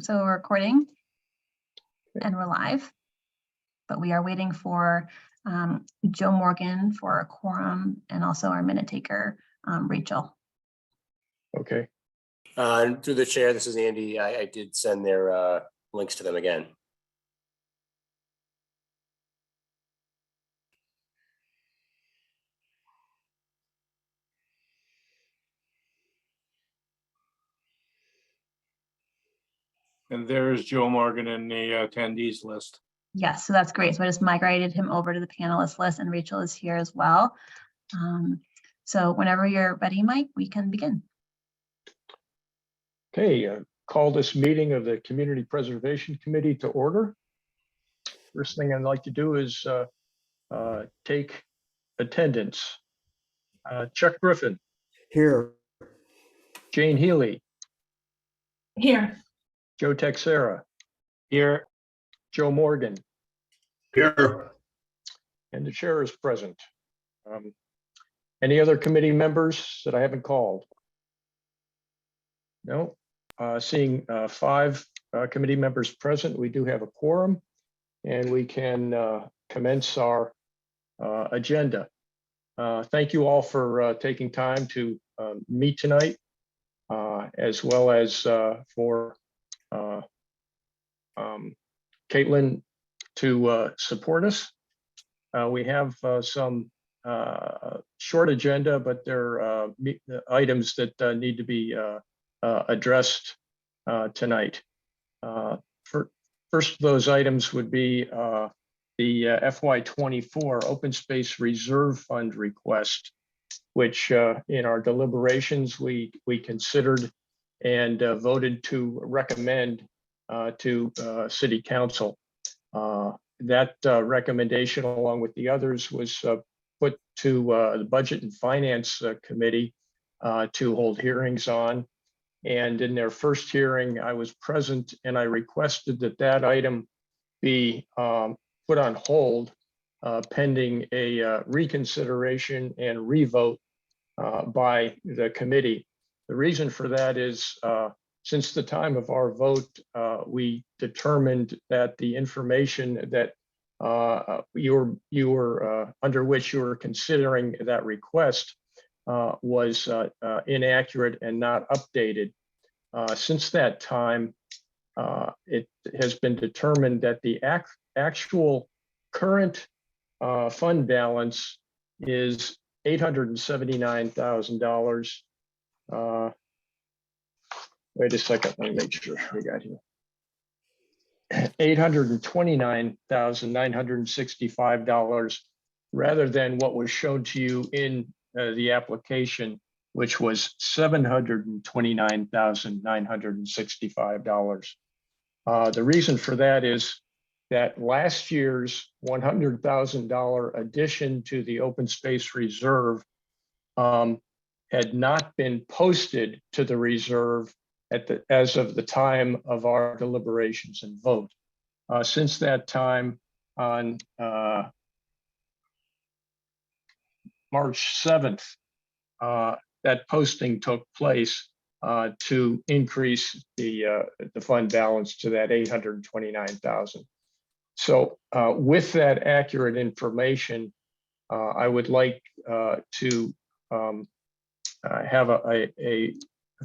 So we're recording and we're live, but we are waiting for Joe Morgan for a quorum and also our minute taker, Rachel. Okay. Through the chair, this is Andy. I did send their links to them again. And there's Joe Morgan in the attendees list. Yes, so that's great. So I just migrated him over to the panelist list and Rachel is here as well. So whenever you're ready, Mike, we can begin. Okay, call this meeting of the Community Preservation Committee to order. First thing I'd like to do is take attendance. Chuck Griffin. Here. Jane Healy. Here. Joe Texera. Here. Joe Morgan. Here. And the chair is present. Any other committee members that I haven't called? No. Seeing 5 committee members present, we do have a quorum and we can commence our agenda. Thank you all for taking time to meet tonight, as well as for Caitlin to support us. We have some short agenda, but there are items that need to be addressed tonight. First of those items would be the FY24 Open Space Reserve Fund request, which in our deliberations we considered and voted to recommend to City Council. That recommendation, along with the others, was put to the Budget and Finance Committee to hold hearings on. And in their first hearing, I was present and I requested that that item be put on hold pending a reconsideration and revote by the committee. The reason for that is since the time of our vote, we determined that the information that you were under which you were considering that request was inaccurate and not updated. Since that time, it has been determined that the actual current fund balance is $879,000. Wait a second, let me make sure we got here. $829,965 rather than what was shown to you in the application, which was $729,965. The reason for that is that last year's $100,000 addition to the open space reserve had not been posted to the reserve as of the time of our deliberations and vote. Since that time, on March 7th, that posting took place to increase the fund balance to that $829,000. So with that accurate information, I would like to have a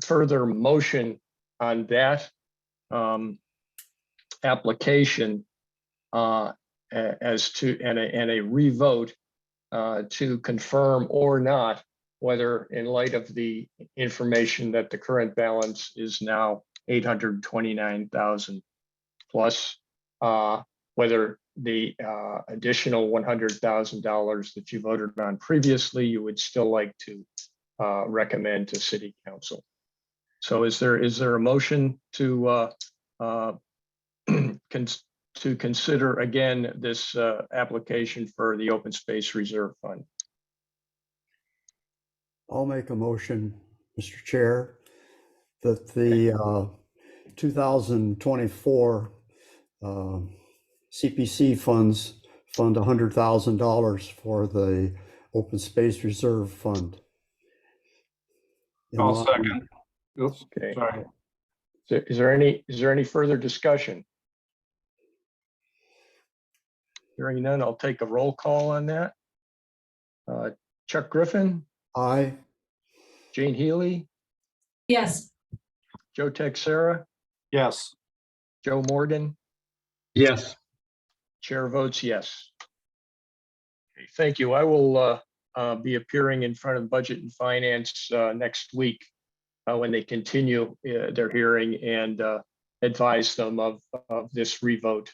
further motion on that application as to and a revote to confirm or not whether, in light of the information that the current balance is now 829,000 plus, whether the additional $100,000 that you voted on previously, you would still like to recommend to City Council. So is there a motion to consider again this application for the Open Space Reserve Fund? I'll make a motion, Mr. Chair, that the 2024 CPC funds fund $100,000 for the Open Space Reserve Fund. I'll second. Oops, Okay. sorry. Is there any further discussion? Hearing none, I'll take a roll call on that. Chuck Griffin, Aye. Jane Healy, Yes. Joe Texera, Yes. Joe Morgan, Yes. chair votes yes. Okay, thank you. I will be appearing in front of Budget and Finance next week when they continue their hearing and advise them of this revote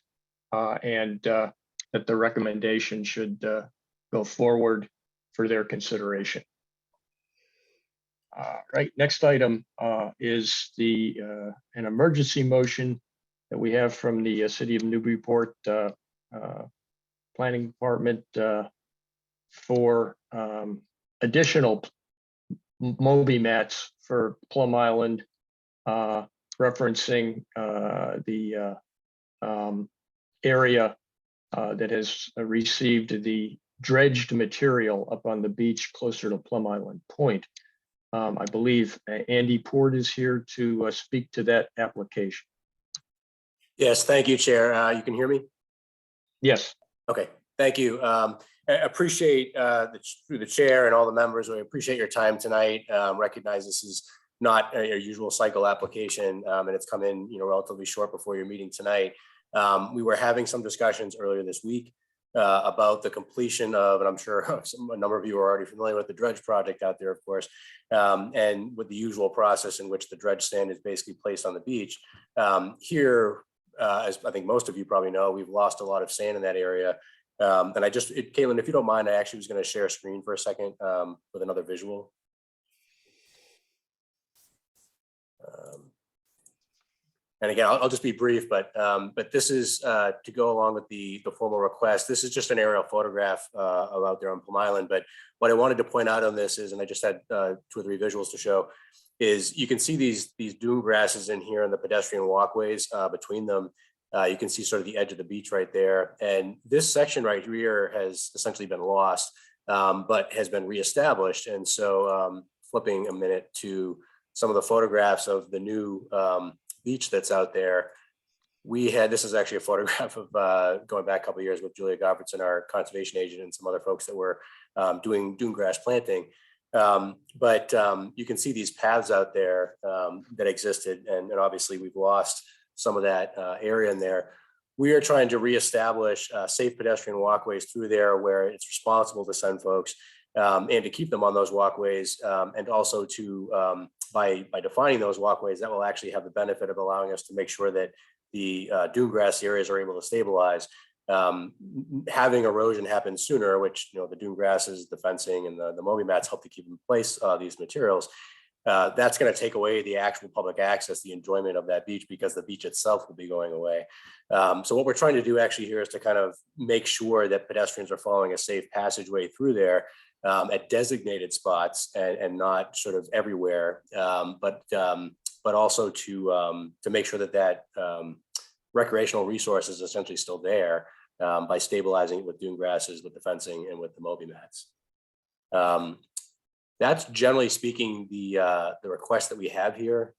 and that the recommendation should go forward for their consideration. Right, next item is an emergency motion that we have from the City of Newburyport Planning Department for additional Moby mats for Plum Island, referencing the area that has received the dredged material up on the beach closer to Plum Island Point. I believe Andy Port is here to speak to that application. Yes, thank you, Chair. You can hear me? Yes. Okay, thank you. I appreciate through the chair and all the members, we appreciate your time tonight. Recognize this is not a usual cycle application, and it's come in relatively short before your meeting tonight. We were having some discussions earlier this week about the completion of, and I'm sure a number of you are already familiar with the dredge project out there, of course, and with the usual process in which the dredge sand is basically placed on the beach. Here, as I think most of you probably know, we've lost a lot of sand in that area. And Caitlin, if you don't mind, I actually was going to share a screen for a second with another visual. And again, I'll just be brief, but this is to go along with the formal request. This is just an aerial photograph of out there on Plum Island. But what I wanted to point out on this is, and I just had 2 or 3 visuals to show, is you can see these dune grasses in here and the pedestrian walkways between them. You can see sort of the edge of the beach right there. And this section right here has essentially been lost, but has been reestablished. And so flipping a minute to some of the photographs of the new beach that's out there. This is actually a photograph of going back a couple of years with Julia Goffredson, our conservation agent, and some other folks that were doing dune grass planting. But you can see these paths out there that existed, and obviously we've lost some of that area in there. We are trying to reestablish safe pedestrian walkways through there where it's responsible to send folks and to keep them on those walkways, and also to by defining those walkways, that will actually have the benefit of allowing us to make sure that the dune grass areas are able to stabilize. Having erosion happen sooner, which the dune grasses, the fencing, and the Moby mats help to keep in place these materials. That's going to take away the actual public access, the enjoyment of that beach, because the beach itself will be going away. So what we're trying to do actually here is to kind of make sure that pedestrians are following a safe passageway through there at designated spots and not sort of everywhere, but also to make sure that recreational resource is essentially still there by stabilizing it with dune grasses, with the fencing, and with the Moby mats. That's generally speaking the request that we have here.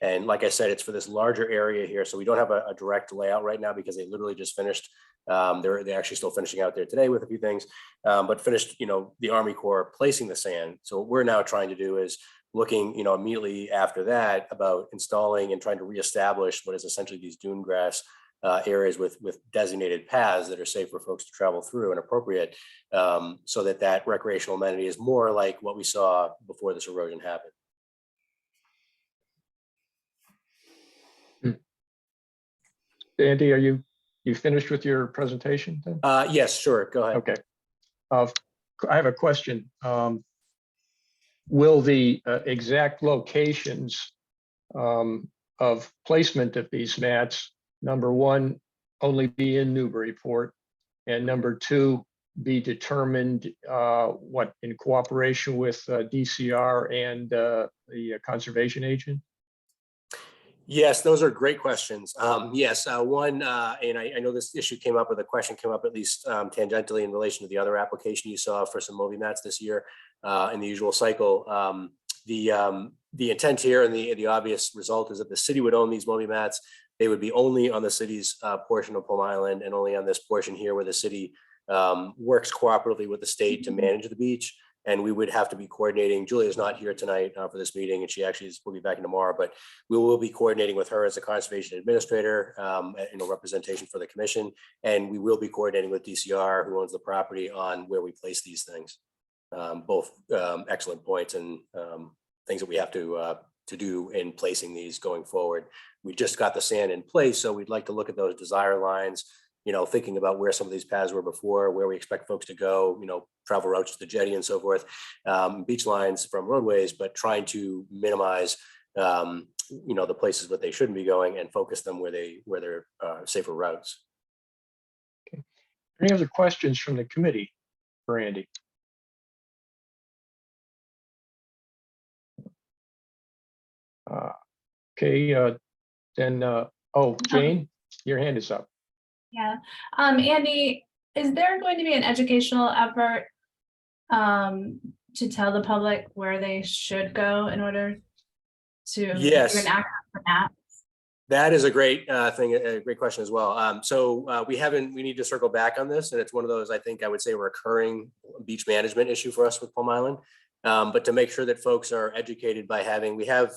And like I said, it's for this larger area here. So we don't have a direct layout right now because they literally just finished. They're actually still finishing out there today with a few things, but finished, the Army Corps placing the sand. So what we're now trying to do is looking, immediately after that about installing and trying to reestablish what is essentially these dune grass areas with designated paths that are safe for folks to travel through and appropriate, so that recreational amenity is more like what we saw before this erosion happened. Andy, are you finished with your presentation then? Yes, sure. Go ahead. Okay. I have a question. Will the exact locations of placement of these mats, number one, only be in Newburyport, and number two, be determined in cooperation with DCR and the conservation agent? Yes, those are great questions. Yes, one, and I know this issue came up, or the question came up at least tangentially in relation to the other application you saw for some Moby mats this year in the usual cycle. The intent here and the obvious result is that the city would own these moby mats. They would be only on the city's portion of Plum Island and only on this portion here where the city works cooperatively with the state to manage the beach. And we would have to be coordinating. Julia's not here tonight for this meeting, and she actually will be back in tomorrow, but we will be coordinating with her as a conservation administrator, representation for the commission. And we will be coordinating with DCR, who owns the property, on where we place these things. Both excellent points and things that we have to do in placing these going forward. We just got the sand in place, so we'd like to look at those desire lines, thinking about where some of these paths were before, where we expect folks to go, travel routes to the jetty and so forth, beach lines from roadways, but trying to minimize, the places that they shouldn't be going and focus them where they're safer routes. Okay. Any other questions from the committee for Andy? Okay, then, Jane, your hand is up. Yeah. Andy, is there going to be an educational effort to tell the public where they should go in order to Yes. even access the map? That is a great thing, a great question as well. So we need to circle back on this, and it's one of those, I think I would say, recurring beach management issue for us with Plum Island. But to make sure that folks are educated by we have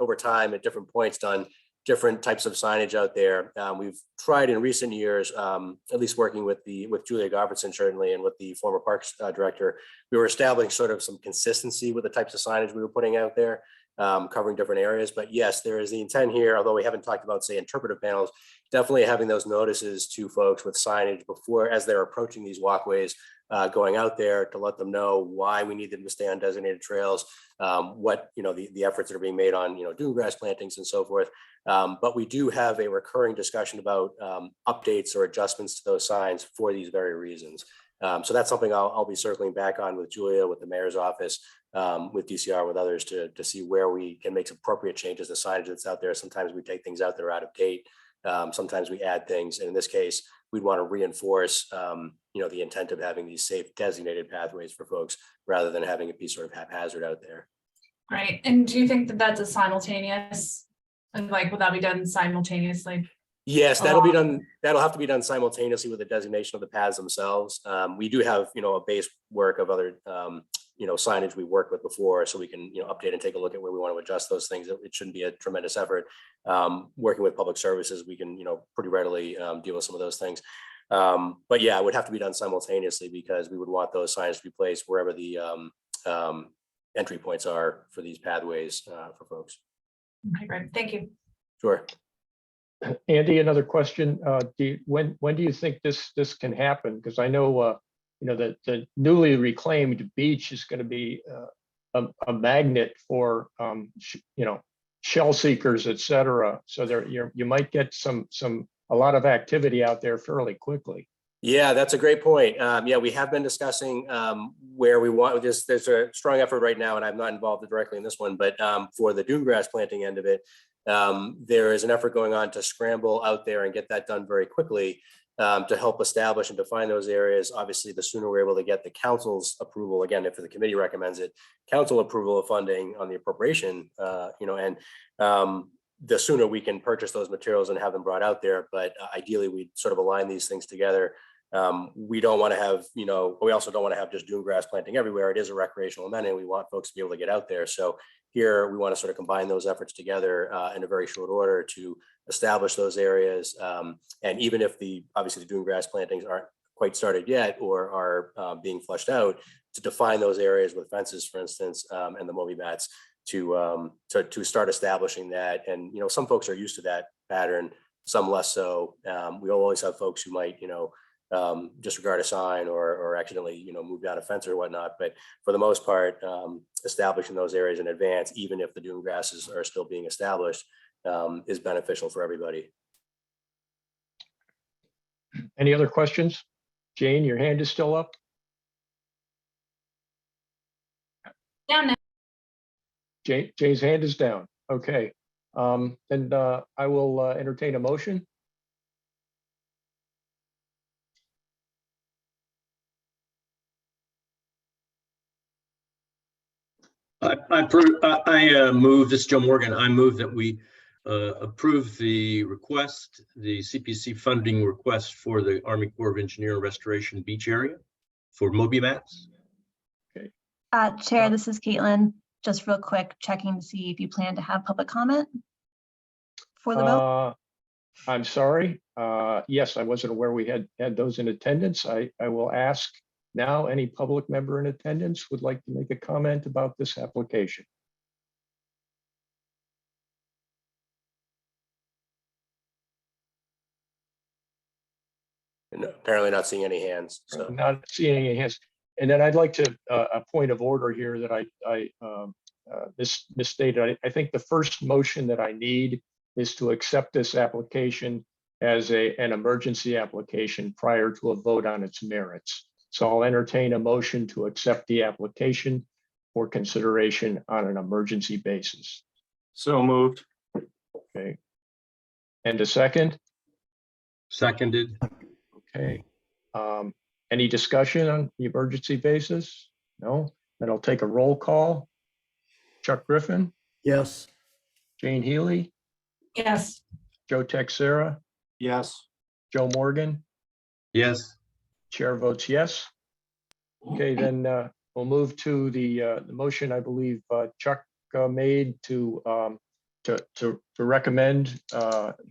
over time at different points done different types of signage out there. We've tried in recent years, at least working with Julia Govertson, certainly, and with the former Parks Director, we were establishing sort of some consistency with the types of signage we were putting out there, covering different areas. But yes, there is the intent here, although we haven't talked about, say, interpretive panels, definitely having those notices to folks with signage before, as they're approaching these walkways, going out there, to let them know why we need them to stay on designated trails, what, the efforts that are being made on, dune grass plantings and so forth. But we do have a recurring discussion about updates or adjustments to those signs for these very reasons. So that's something I'll be circling back on with Julia, with the mayor's office, with DCR, with others, to see where we can make appropriate changes to signage that's out there. Sometimes we take things out that are out of date. Sometimes we add things. And in this case, we'd want to reinforce, the intent of having these safe designated pathways for folks, rather than having it be sort of haphazard out there. Right. And do you think that that's a simultaneous, and will that be done simultaneously? Yes, that'll be done. That'll have to be done simultaneously with the designation of the paths themselves. We do have, a base work of other, signage we worked with before, so we can, update and take a look at where we want to adjust those things. It shouldn't be a tremendous effort. Working with public services, we can, pretty readily deal with some of those things. But yeah, it would have to be done simultaneously, because we would want those signs to be placed wherever the entry points are for these pathways for folks. Okay, great. Thank you. Sure. Andy, another question. When do you think this can happen? Because I know, the newly reclaimed beach is going to be a magnet for, shell seekers, et cetera. So you might get a lot of activity out there fairly quickly. Yeah, that's a great point. Yeah, we have been discussing where we want this. There's a strong effort right now, and I'm not involved directly in this one, but for the dune grass planting end of it, there is an effort going on to scramble out there and get that done very quickly, to help establish and define those areas. Obviously, the sooner we're able to get the council's approval, again, if the committee recommends it, council approval of funding on the appropriation, and the sooner we can purchase those materials and have them brought out there. But ideally, we sort of align these things together. We don't want to have, we also don't want to have just dune grass planting everywhere. It is a recreational amenity. We want folks to be able to get out there. So here we want to sort of combine those efforts together in a very short order to establish those areas. And even if obviously the dune grass plantings aren't quite started yet, or are being fleshed out, to define those areas with fences, for instance, and the moby mats, to start establishing that. And, some folks are used to that pattern, some less so. We always have folks who might, disregard a sign or accidentally, move down a fence or whatnot. But for the most part, establishing those areas in advance, even if the dune grasses are still being established, is beneficial for everybody. Any other questions? Jane, your hand is still up. Down now. Jane's hand is down. Okay. Then I will entertain a motion. I move, this is Joe Morgan. I move that we approve the request, the CPC funding request for the Army Corps of Engineer Restoration Beach area for Moby mats. Chair, this is Caitlin. Just real quick, checking to see if you plan to have public comment for the vote. I'm sorry. Yes, I wasn't aware we had those in attendance. I will ask now, any public member in attendance would like to make a comment about this application. And apparently not seeing any hands, so. Not seeing any hands. And then I'd like to, a point of order here that I misstated. I think the first motion that I need is to accept this application as an emergency application prior to a vote on its merits. So I'll entertain a motion to accept the application for consideration on an emergency basis. So moved. Okay. And a second? Seconded. Okay. Any discussion on the emergency basis? No? Then I'll take a roll call. Chuck Griffin, Yes. Jane Healy, Yes. Joe Texera, Yes. Joe Morgan, Yes. chair votes yes. Okay, then we'll move to the motion I believe Chuck made to recommend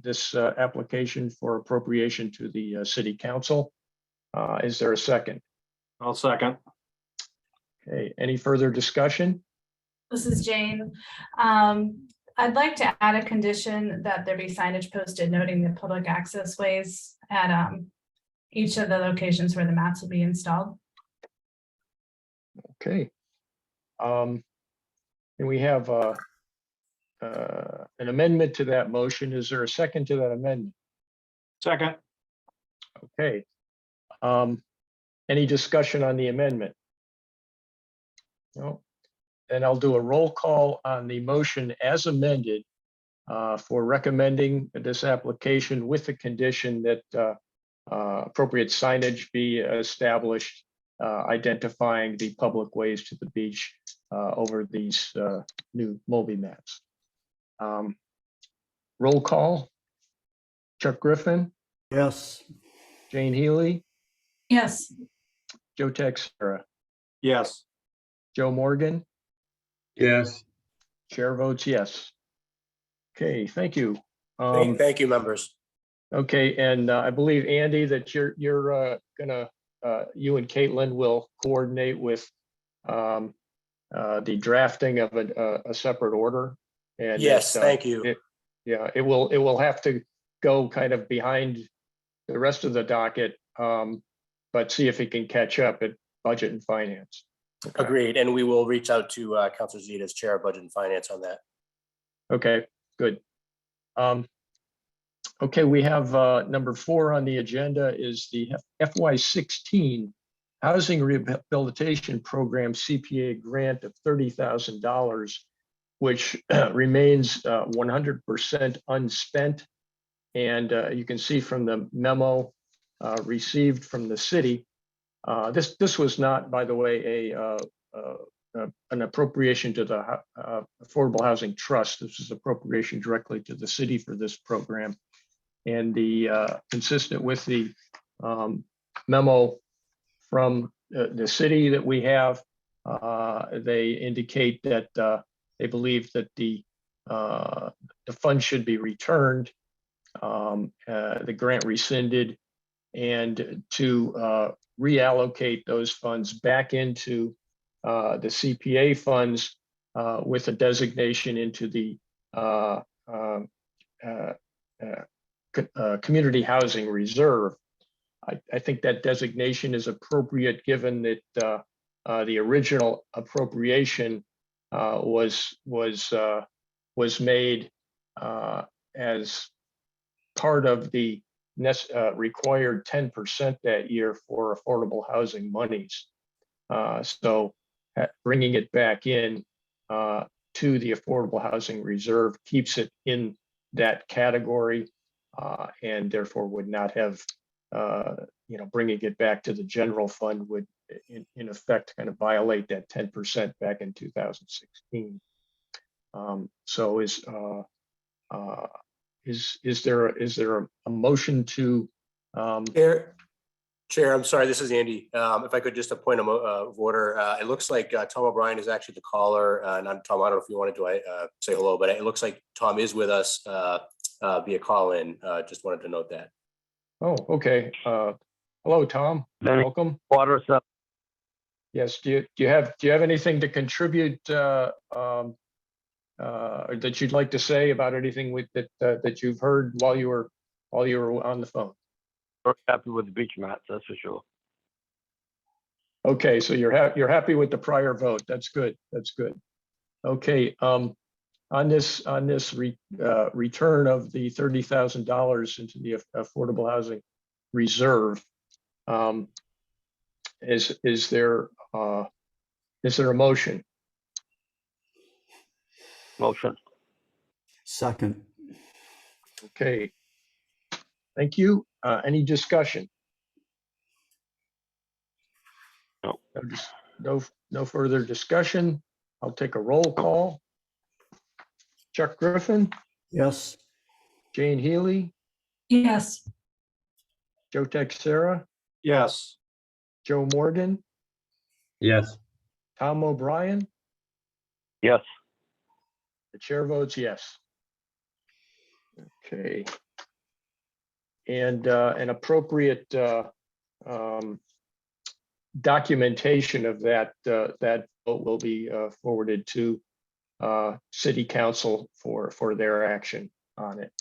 this application for appropriation to the city council. Is there a second? I'll second. Okay, any further discussion? This is Jane. I'd like to add a condition that there be signage posted noting the public access ways at each of the locations where the mats will be installed. Okay. And we have an amendment to that motion. Is there a second to that amendment? Second. Okay. Any discussion on the amendment? No. Then I'll do a roll call on the motion as amended for recommending this application with the condition that appropriate signage be established identifying the public ways to the beach over these new Moby mats. Roll call. Chuck Griffin, Yes. Jane Healy, Yes. Joe Texera, Yes. Joe Morgan, Yes. chair votes yes. Okay, thank you. Thank you, members. Okay, and I believe, Andy, that you're gonna, you and Caitlin will coordinate with the drafting of a separate order. And Yes, thank you. Yeah, it will have to go kind of behind the rest of the docket, but see if it can catch up at budget and finance. Okay. Agreed. And we will reach out to Councilor Zede as Chair of Budget and Finance on that. Okay, good. Okay, we have number 4 on the agenda is the FY16 Housing Rehabilitation Program CPA grant of $30,000, which remains 100% unspent. And you can see from the memo received from the city, this was not, by the way, an appropriation to the Affordable Housing Trust. This is appropriation directly to the city for this program. And the consistent with the memo from the city that we have, they indicate that they believe that the fund should be returned, the grant rescinded, and to reallocate those funds back into the CPA funds with a designation into the Community Housing Reserve. I think that designation is appropriate given that the original appropriation was made as part of the required 10% that year for affordable housing monies. So bringing it back in to the Affordable Housing Reserve keeps it in that category and therefore would not have, bringing it back to the general fund would in effect, kind of violate that 10% back in 2016. So is there a motion to Chair, I'm sorry, this is Andy. If I could just appoint of order, it looks like Tom O'Brien is actually the caller. Not Tom, I don't know if you wanted to say hello, but it looks like Tom is with us via call-in. Just wanted to note that. Oh, okay. Hello, Tom. Welcome. Water's up. Yes. Do you have anything to contribute that you'd like to say about anything with that you've heard while you were on the phone? Very happy with the beach mats, that's for sure. Okay, so you're happy with the prior vote. That's good. That's good. Okay. On this return of the $30,000 into the affordable housing reserve, is there a motion? Motion. Second. Okay. Thank you. Any discussion? No. No further discussion. I'll take a roll call. Chuck Griffin, Yes. Jane Healy, Yes. Joe Texera, Yes. Joe Morgan, Yes. Tom O'Brien. Yes. The chair votes yes. Okay. And an appropriate documentation of that vote will be forwarded to City Council for their action on it.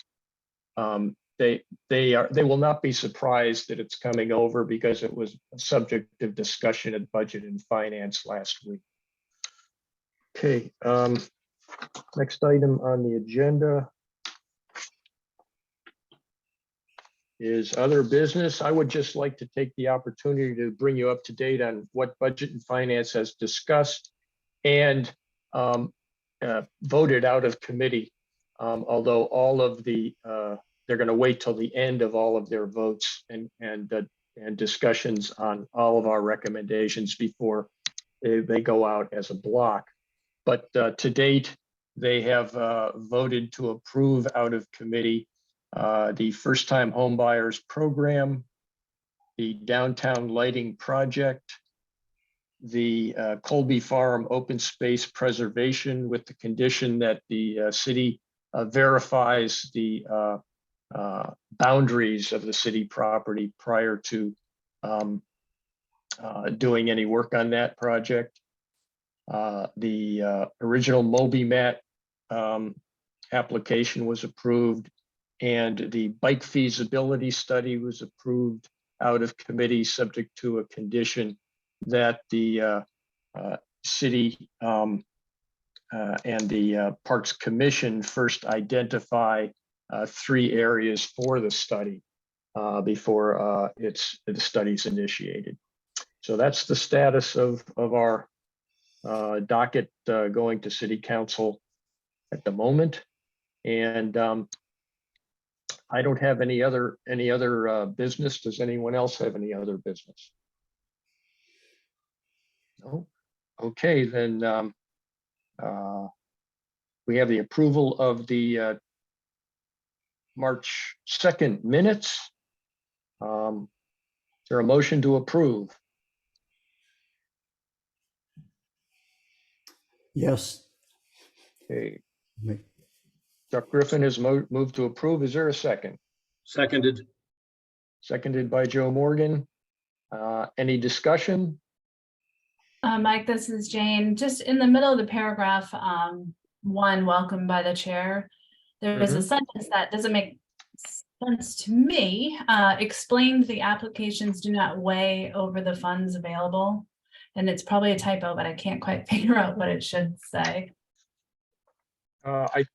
They will not be surprised that it's coming over because it was a subject of discussion at Budget and Finance last week. Okay. Next item on the agenda is other business. I would just like to take the opportunity to bring you up to date on what Budget and Finance has discussed and voted out of committee. Although all of they're going to wait till the end of all of their votes and discussions on all of our recommendations before they go out as a block. But to date, they have voted to approve out of committee the first-time homebuyers program, the downtown lighting project, the Colby Farm open space preservation with the condition that the city verifies the boundaries of the city property prior to doing any work on that project. The original MobiMat application was approved, and the bike feasibility study was approved out of committee, subject to a condition that the city and the Parks Commission first identify 3 areas for the study before the study's initiated. So that's the status of our docket going to City Council at the moment. And I don't have any other business. Does anyone else have any other business? No. Okay, then we have the approval of the March 2nd minutes. Is there a motion to approve? Yes. Okay, Make- Chuck Griffin has moved to approve. Is there a second? Seconded. Seconded by Joe Morgan. Any discussion? Mike, this is Jane. Just in the middle of the paragraph, one, welcome by the chair. There is a sentence that doesn't make sense to me. Explained the applications do not weigh over the funds available. And it's probably a typo, but I can't quite figure out what it should say. I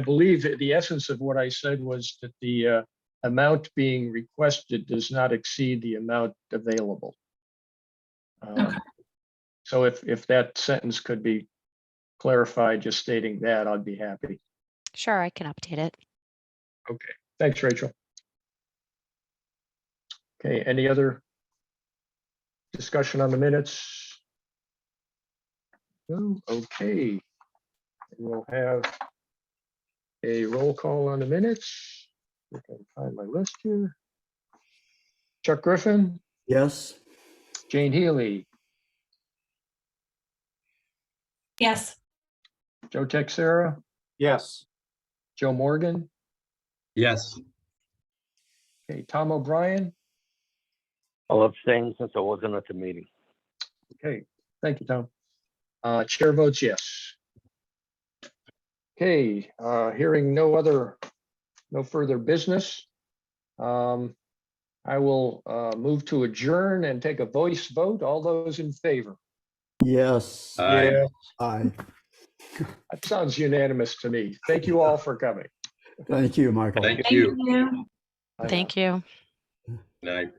believe that the essence of what I said was that the amount being requested does not exceed the amount available. Okay. So if that sentence could be clarified, just stating that, I'd be happy. Sure, I can update it. Okay, thanks, Rachel. Okay, any other Discussion on the minutes? No, okay. We'll have a roll call on the minutes. I can find my list here. Chuck Griffin, Yes. Jane Healy, Yes. Joe Texera, Yes. Joe Morgan, Yes. okay, Tom O'Brien. I'll abstain since I wasn't at the meeting. Okay, thank you, Tom. Chair votes yes. Okay, hearing no further business. I will move to adjourn and take a voice vote. All those in favor? Yes. Aye. Aye. That sounds unanimous to me. Thank you all for coming. Thank you, Michael. Thank Thank you. you. Bye now. Thank you. Night.